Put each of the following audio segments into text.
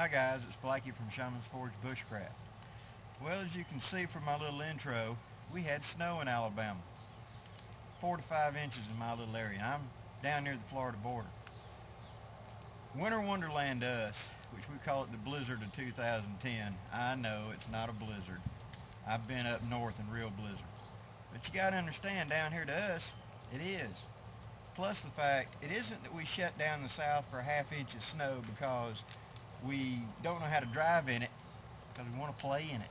Hi guys, it's Blackie from Shaman's Forge Bushcraft. Well, as you can see from my little intro, we had snow in Alabama. 4 to 5 inches in my little area. I'm down near the Florida border. Winter wonderland to us, which we call it the blizzard of 2010. I know it's not a blizzard. I've been up north in real blizzard. But you gotta understand, down here to us, it is. Plus the fact, it isn't that we shut down the south for a half inch of snow because we don't know how to drive in it, because we want to play in it.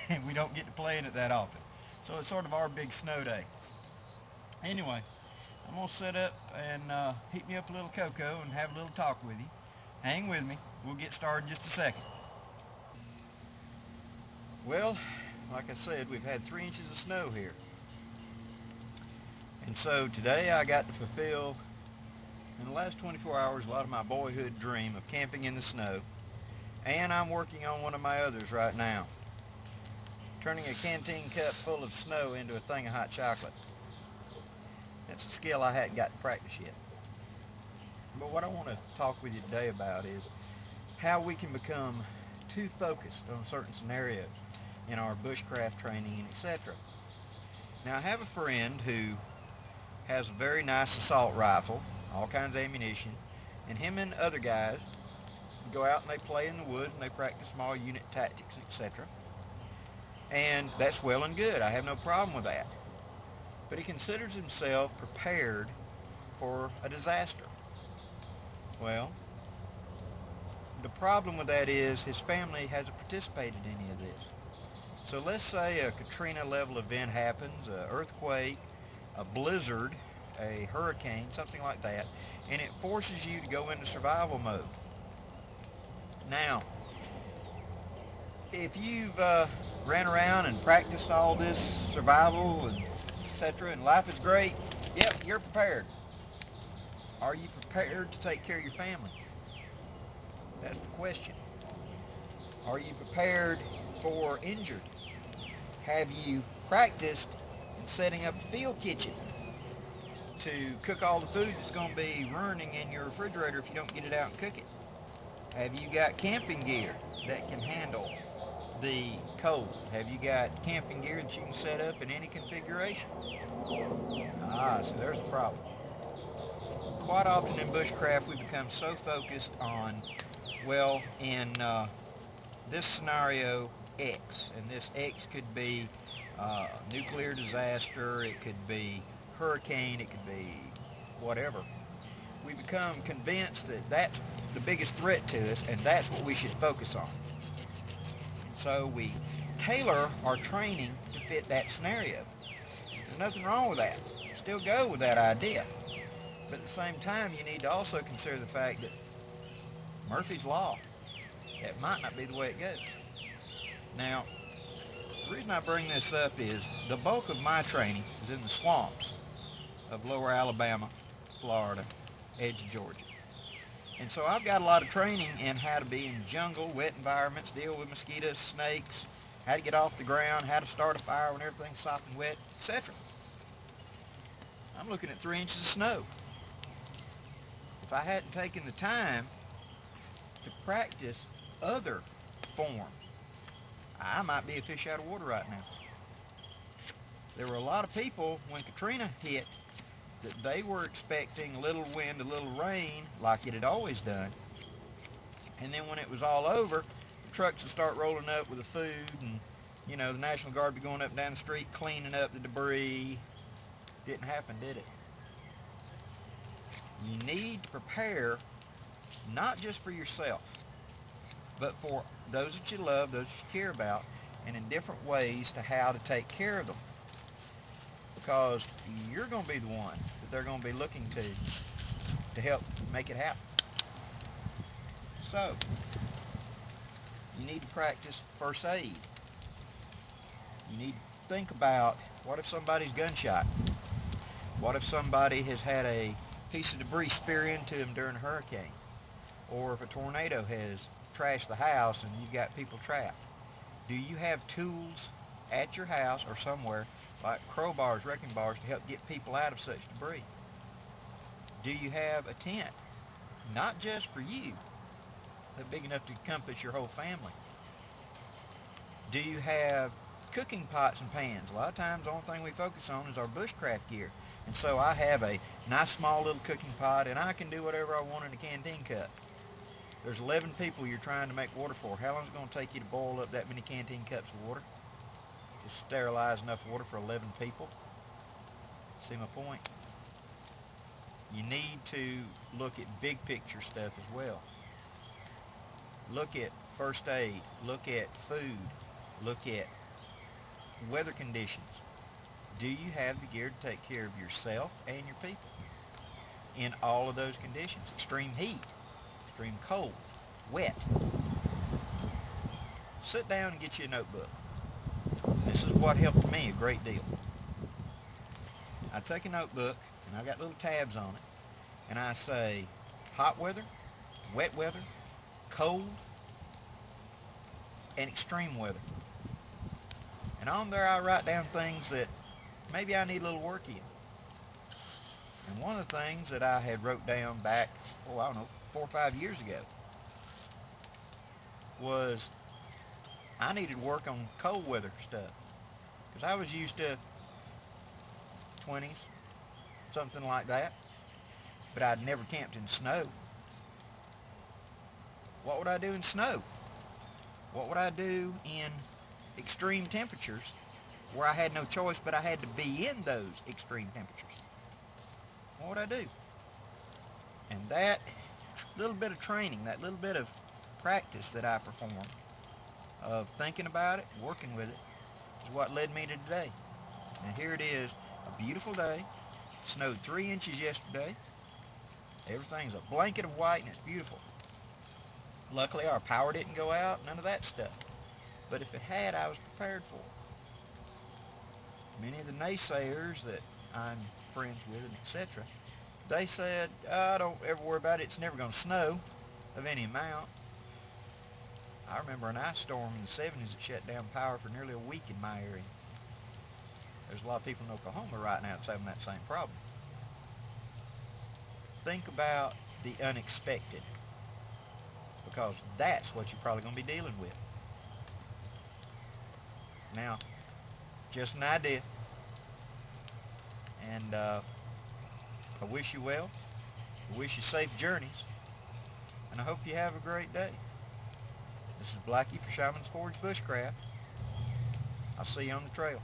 And we don't get to play in it that often. So it's sort of our big snow day. Anyway, I'm going to set up and heat me up a little cocoa and have a little talk with you. Hang with me. We'll get started in just a second. Well, like I said, we've had 3 inches of snow here. And so today I got to fulfill, in the last 24 hours, a lot of my boyhood dream of camping in the snow. And I'm working on one of my others right now, turning a canteen cup full of snow into a thing of hot chocolate. That's a skill I hadn't got to practice yet. But what I want to talk with you today about is how we can become too focused on certain scenarios in our bushcraft training and etc. Now I have a friend who has a very nice assault rifle, all kinds of ammunition, and him and other guys go out and they play in the woods and they practice small unit tactics, etc. And that's well and good. I have no problem with that. But he considers himself prepared for a disaster. Well, the problem with that is his family hasn't participated in any of this. So let's say a Katrina level event happens, an earthquake, a blizzard, a hurricane, something like that, and it forces you to go into survival mode. Now, if you've ran around and practiced all this survival and etc., and life is great, yep, you're prepared. Are you prepared to take care of your family? That's the question. Are you prepared for injured? Have you practiced in setting up a field kitchen to cook all the food that's going to be ruining in your refrigerator if you don't get it out and cook it? Have you got camping gear that can handle the cold? Have you got camping gear that you can set up in any configuration? So there's the problem. Quite often in bushcraft we become so focused on, well, in this scenario X, and this X could be nuclear disaster, it could be hurricane, it could be whatever. We become convinced that that's the biggest threat to us and that's what we should focus on. So we tailor our training to fit that scenario. There's nothing wrong with that. Still go with that idea. But at the same time, you need to also consider the fact that Murphy's Law, that might not be the way it goes. Now, the reason I bring this up is the bulk of my training is in the swamps of lower Alabama, Florida, edge of Georgia. And so I've got a lot of training in how to be in jungle, wet environments, deal with mosquitoes, snakes, how to get off the ground, how to start a fire when everything's sopping wet, etc. I'm looking at 3 inches of snow. If I hadn't taken the time to practice other forms, I might be a fish out of water right now. There were a lot of people when Katrina hit that they were expecting a little wind, a little rain, like it had always done. And then when it was all over, the trucks would start rolling up with the food, and the National Guard would be going up and down the street cleaning up the debris. Didn't happen, did it? You need to prepare not just for yourself, but for those that you love, those that you care about, and in different ways to how to take care of them. Because you're going to be the one that they're going to be looking to help make it happen. So, you need to practice first aid. You need to think about, what if somebody's gunshot? What if somebody has had a piece of debris spear into them during a hurricane? Or if a tornado has trashed the house and you've got people trapped? Do you have tools at your house or somewhere, like crowbars, wrecking bars, to help get people out of such debris? Do you have a tent? Not just for you, They're big enough to encompass your whole family. Do you have cooking pots and pans? A lot of times the only thing we focus on is our bushcraft gear. And so I have a nice small little cooking pot, and I can do whatever I want in a canteen cup. There's 11 people you're trying to make water for. How long is it going to take you to boil up that many canteen cups of water? To sterilize enough water for 11 people? See my point? You need to look at big picture stuff as well. Look at first aid, look at food, look at weather conditions. Do you have the gear to take care of yourself and your people in all of those conditions? Extreme heat, extreme cold, wet. Sit down and get you a notebook. This is what helped me a great deal. I take a notebook and I got little tabs on it, and I say hot weather, wet weather, cold, and extreme weather. And on there I write down things that maybe I need a little work in. And one of the things that I had wrote down back, I don't know, 4 or 5 years ago was I needed to work on cold weather stuff. Because I was used to 20s, something like that. But I'd never camped in snow. What would I do in snow? What would I do in extreme temperatures where I had no choice but I had to be in those extreme temperatures? What would I do? And that little bit of training, that little bit of practice that I performed of thinking about it, working with it, is what led me to today. And here it is, a beautiful day. Snowed 3 inches yesterday. Everything's a blanket of white and it's beautiful. Luckily our power didn't go out, none of that stuff. But if it had, I was prepared for it. Many of the naysayers that I'm friends with and etc., they said, don't ever worry about it, it's never going to snow of any amount. I remember an ice storm in the 70s that shut down power for nearly a week in my area. There's a lot of people in Oklahoma right now that's having that same problem. Think about the unexpected, because that's what you're probably going to be dealing with. Now, just an idea, and I wish you well. I wish you safe journeys, and I hope you have a great day. This is Blackie for Shaman's Forge Bushcraft. I'll see you on the trail.